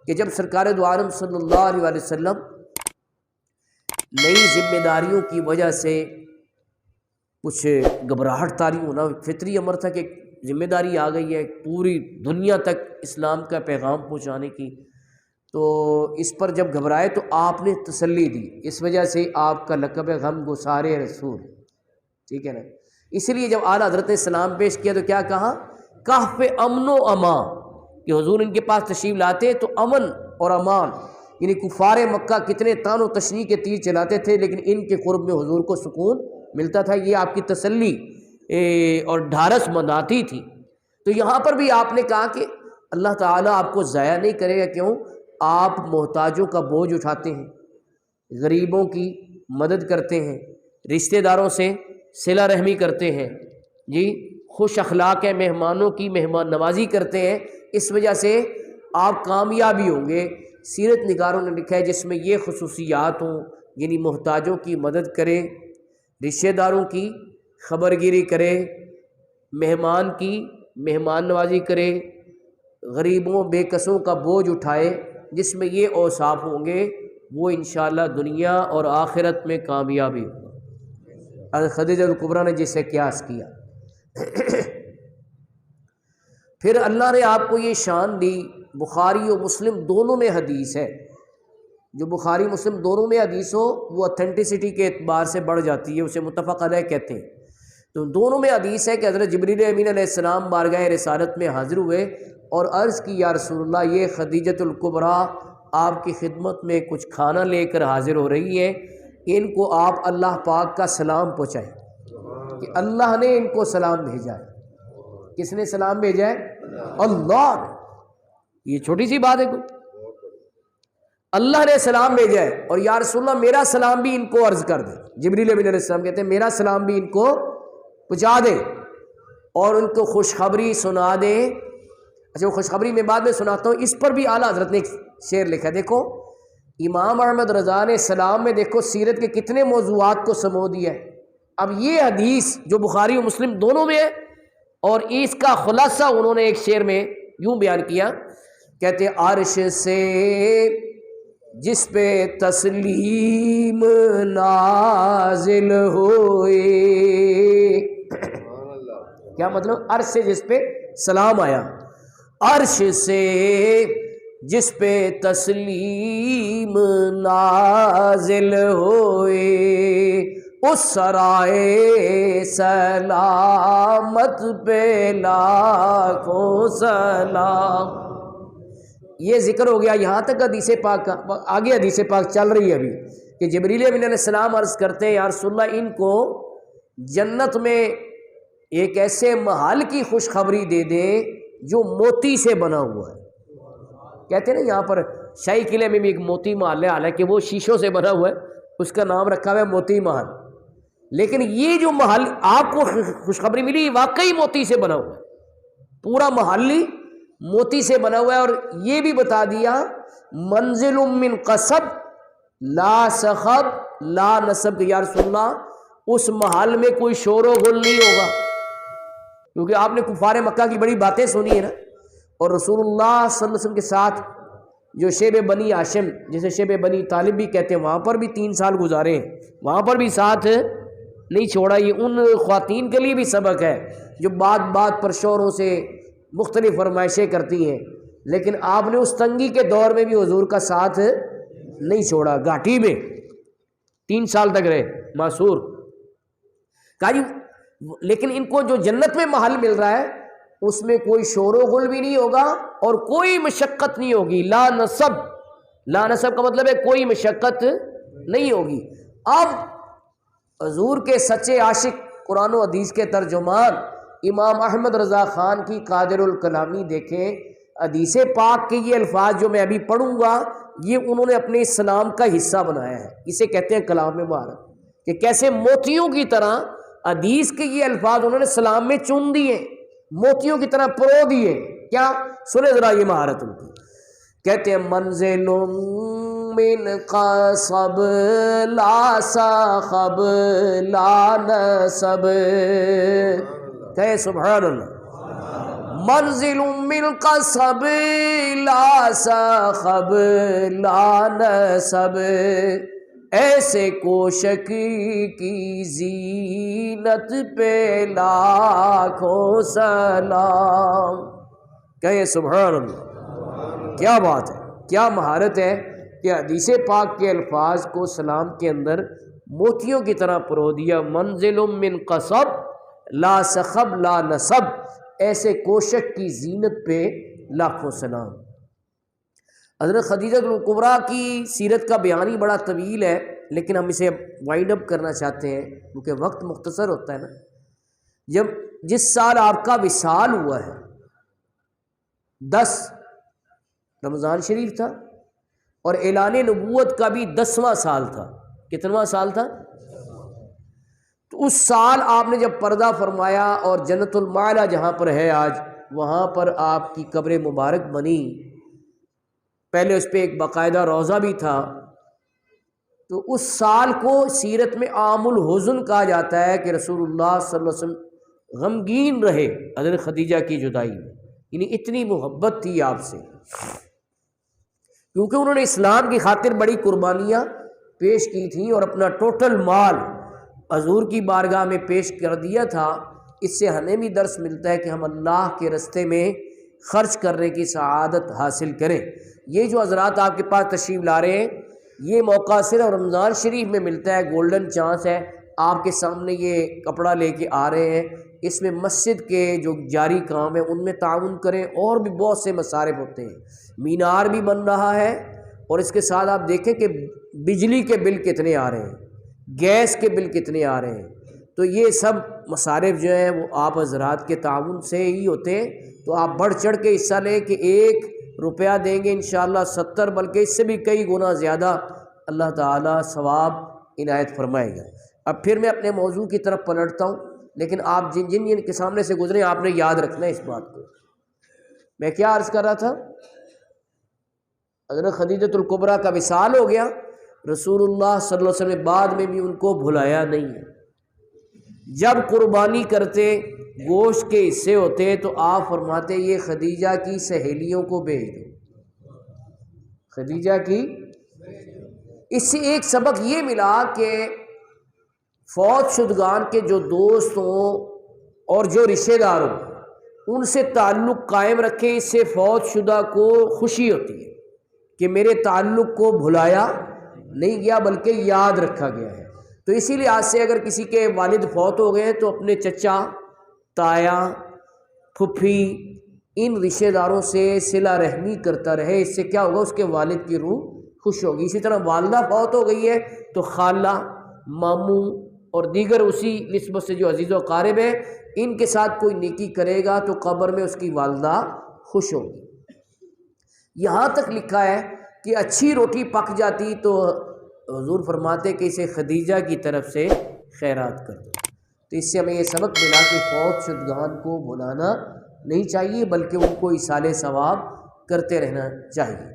کہ جب سرکار دو عالم صلی اللہ علیہ وسلم نئی ذمہ داریوں کی وجہ سے کچھ گھبراہٹ طاری ہونا فطری امر تھا کہ ذمہ داری آ گئی ہے پوری دنیا تک اسلام کا پیغام پہنچانے کی، تو اس پر جب گھبرائے تو آپ نے تسلی دی، اس وجہ سے آپ کا لقب ہے غم گسار رسول، ٹھیک ہے نا۔ اسی لیے جب اعلیٰ حضرت نے سلام پیش کیا تو کیا کہا؟ کہف امن و امان، کہ حضور ان کے پاس تشریف لاتے تو امن اور امان، یعنی کفار مکہ کتنے طعن و تشنیع کے تیر چلاتے تھے لیکن ان کے قرب میں حضور کو سکون ملتا تھا، یہ آپ کی تسلی اور ڈھارس بناتی تھی۔ تو یہاں پر بھی آپ نے کہا کہ اللہ تعالیٰ آپ کو ضائع نہیں کرے گا، کیوں؟ آپ محتاجوں کا بوجھ اٹھاتے ہیں، غریبوں کی مدد کرتے ہیں، رشتہ داروں سے صلہ رحمی کرتے ہیں، جی خوش اخلاق ہے، مہمانوں کی مہمان نوازی کرتے ہیں، اس وجہ سے آپ کامیابی ہوں گے۔ سیرت نگاروں نے لکھا ہے جس میں یہ خصوصیات ہوں، یعنی محتاجوں کی مدد کرے، رشتہ داروں کی خبرگیری کرے، مہمان کی مہمان نوازی کرے، غریبوں بے کسوں کا بوجھ اٹھائے، جس میں یہ اوصاف ہوں گے وہ انشاءاللہ دنیا اور آخرت میں کامیابی ہوگا۔ حضرت خدیجہ الکبریٰ نے جسے قیاس کیا۔ پھر اللہ نے آپ کو یہ شان دی، بخاری و مسلم دونوں میں حدیث ہے، جو بخاری مسلم دونوں میں حدیث ہو وہ اتھینٹسٹی کے اعتبار سے بڑھ جاتی ہے، اسے متفق علیہ کہتے ہیں۔ تو دونوں میں حدیث ہے کہ حضرت جبریل امین علیہ السلام بارگاہ رسالت میں حاضر ہوئے اور عرض کی یا رسول اللہ، یہ خدیجۃ الکبریٰ آپ کی خدمت میں کچھ کھانا لے کر حاضر ہو رہی ہے، ان کو آپ اللہ پاک کا سلام پہنچائیں، کہ اللہ نے ان کو سلام بھیجا ہے۔ کس نے سلام بھیجا ہے؟ اللہ نے۔ یہ چھوٹی سی بات ہے کوئی؟ اللہ نے سلام بھیجا ہے، اور یا رسول اللہ میرا سلام بھی ان کو عرض کر دیں۔ جبریل امین علیہ السلام کہتے ہیں میرا سلام بھی ان کو پہنچا دیں اور ان کو خوشخبری سنا دیں۔ اچھا وہ خوشخبری میں بعد میں سناتا ہوں، اس پر بھی اعلیٰ حضرت نے ایک شعر لکھا، دیکھو امام احمد رضا نے سلام میں دیکھو سیرت کے کتنے موضوعات کو سمو دیا ہے۔ اب یہ حدیث جو بخاری و مسلم دونوں میں ہے، اور اس کا خلاصہ انہوں نے ایک شعر میں یوں بیان کیا، کہتے عرش سے جس پہ تسلیم نازل ہوئے، کیا مطلب؟ عرش سے جس پہ سلام آیا، عرش سے جس پہ تسلیم نازل ہوئے، اس سرائے سلامت پہ لاکھوں سلام۔ یہ ذکر ہو گیا یہاں تک حدیث پاک کا۔ آگے حدیث پاک چل رہی ہے ابھی کہ جبریل امین علیہ السلام عرض کرتے ہیں یا رسول اللہ ان کو جنت میں ایک ایسے محل کی خوشخبری دے دیں جو موتی سے بنا ہوا ہے۔ کہتے ہیں نا یہاں پر شاہی قلعے میں بھی ایک موتی محل ہے، حالانکہ وہ شیشوں سے بنا ہوا ہے، اس کا نام رکھا ہوا ہے موتی محل، لیکن یہ جو محل آپ کو خوشخبری ملی واقعی موتی سے بنا ہوا ہے، پورا محل ہی موتی سے بنا ہوا ہے۔ اور یہ بھی بتا دیا منزل من قصب لا صخب لا نصب، کہ یا رسول اللہ اس محل میں کوئی شور و غل نہیں ہوگا، کیونکہ آپ نے کفار مکہ کی بڑی باتیں سنی ہے نا، اور رسول اللہ صلی اللہ علیہ وسلم کے ساتھ جو شیب بنی ہاشم جسے شیب بنی طالب بھی کہتے ہیں، وہاں پر بھی 3 سال گزارے ہیں، وہاں پر بھی ساتھ نہیں چھوڑا۔ یہ ان خواتین کے لیے بھی سبق ہے جو بات بات پر شوروں سے مختلف فرمائشیں کرتی ہیں، لیکن آپ نے اس تنگی کے دور میں بھی حضور کا ساتھ نہیں چھوڑا، گھاٹی میں 3 سال تک رہے معصور۔ کہا جی لیکن ان کو جو جنت میں محل مل رہا ہے اس میں کوئی شور و غل بھی نہیں ہوگا اور کوئی مشقت نہیں ہوگی، لا نصب، لا نصب کا مطلب ہے کوئی مشقت نہیں ہوگی۔ اب حضور کے سچے عاشق قرآن و حدیث کے ترجمان امام احمد رضا خان کی قادر الکلامی دیکھیں، حدیث پاک کے یہ الفاظ جو میں ابھی پڑھوں گا یہ انہوں نے اپنے اسلام کا حصہ بنایا ہے، اسے کہتے ہیں کلام مبارک، کہ کیسے موتیوں کی طرح حدیث کے یہ الفاظ انہوں نے اسلام میں چن دیے، موتیوں کی طرح پرو دیے۔ کیا؟ سنیں ذرا یہ مہارت ان کی۔ کہتے ہیں منزل من قصب لا صخب لا نصب، کہے سبحان اللہ، منزل من قصب لا صخب لا نصب، ایسے کوشک کی زینت پہ لاکھوں سلام۔ کہے سبحان اللہ، کیا بات ہے، کیا مہارت ہے کہ حدیث پاک کے الفاظ کو سلام کے اندر موتیوں کی طرح پرو دیا۔ منزل من قصب لا صخب لا نصب، ایسے کوشک کی زینت پہ لاکھوں سلام۔ حضرت خدیجہ الکبریٰ کی سیرت کا بیان ہی بڑا طویل ہے، لیکن ہم اسے وائنڈ اپ کرنا چاہتے ہیں کیونکہ وقت مختصر ہوتا ہے نا۔ جس سال آپ کا وصال ہوا ہے 10 رمضان شریف تھا، اور اعلان نبوت کا بھی 10واں سال تھا۔ کتنواں سال تھا؟ تو اس سال آپ نے جب پردہ فرمایا اور جنت المعلا جہاں پر ہے آج، وہاں پر آپ کی قبر مبارک بنی، پہلے اس پہ ایک باقاعدہ روضہ بھی تھا۔ تو اس سال کو سیرت میں عام الحزن کہا جاتا ہے کہ رسول اللہ صلی اللہ علیہ وسلم غمگین رہے حضرت خدیجہ کی جدائی میں، یعنی اتنی محبت تھی آپ سے، کیونکہ انہوں نے اسلام کی خاطر بڑی قربانیاں پیش کی تھیں اور اپنا ٹوٹل مال حضور کی بارگاہ میں پیش کر دیا تھا۔ اس سے ہمیں بھی درس ملتا ہے کہ ہم اللہ کے رستے میں خرچ کرنے کی سعادت حاصل کریں۔ یہ جو حضرات آپ کے پاس تشریف لا رہے ہیں، یہ موقع صرف رمضان شریف میں ملتا ہے، گولڈن چانس ہے۔ آپ کے سامنے یہ کپڑا لے کے آ رہے ہیں، اس میں مسجد کے جو جاری کام ہیں ان میں تعاون کریں، اور بھی بہت سے مصارف ہوتے ہیں۔ مینار بھی بن رہا ہے، اور اس کے ساتھ آپ دیکھیں کہ بجلی کے بل کتنے آ رہے ہیں، گیس کے بل کتنے آ رہے ہیں۔ تو یہ سب مصارف جو ہیں وہ آپ حضرات کے تعاون سے ہی ہوتے ہیں۔ تو آپ بڑھ چڑھ کے حصہ لیں کہ 1 روپیہ دیں گے انشاءاللہ 70، بلکہ اس سے بھی کئی گنا زیادہ اللہ تعالیٰ ثواب عنایت فرمائے گا۔ اب پھر میں اپنے موضوع کی طرف پلٹتا ہوں، لیکن آپ جن کے سامنے سے گزرے آپ نے یاد رکھنا ہے اس بات کو۔ میں کیا عرض کر رہا تھا؟ حضرت خدیجہ الکبریٰ کا وصال ہو گیا، رسول اللہ صلی اللہ علیہ وسلم نے بعد میں بھی ان کو بھلایا نہیں ہے۔ جب قربانی کرتے، گوشت کے حصے ہوتے، تو آپ فرماتے یہ خدیجہ کی سہیلیوں کو بھیج دو، خدیجہ کی۔ اس سے ایک سبق یہ ملا کہ فوت شدگان کے جو دوست ہوں اور جو رشتہ دار ہوں، ان سے تعلق قائم رکھیں۔ اس سے فوت شدہ کو خوشی ہوتی ہے کہ میرے تعلق کو بھلایا نہیں گیا بلکہ یاد رکھا گیا ہے۔ تو اسی لحاظ سے اگر کسی کے والد فوت ہو گئے ہیں تو اپنے چچا، تایا، پھپھی، ان رشتہ داروں سے صلہ رحمی کرتا رہے۔ اس سے کیا ہوگا؟ اس کے والد کی روح خوش ہوگی۔ اسی طرح والدہ فوت ہو گئی ہے تو خالہ، ماموں اور دیگر اسی نسبت سے جو عزیز و اقارب ہیں، ان کے ساتھ کوئی نیکی کرے گا تو قبر میں اس کی والدہ خوش ہوگی۔ یہاں تک لکھا ہے کہ اچھی روٹی پک جاتی تو حضور فرماتے کہ اسے خدیجہ کی طرف سے خیرات کر دو۔ تو اس سے ہمیں یہ سبق ملا کہ فوت شدگان کو بھلانا نہیں چاہیے بلکہ ان کو ایصال ثواب کرتے رہنا چاہیے۔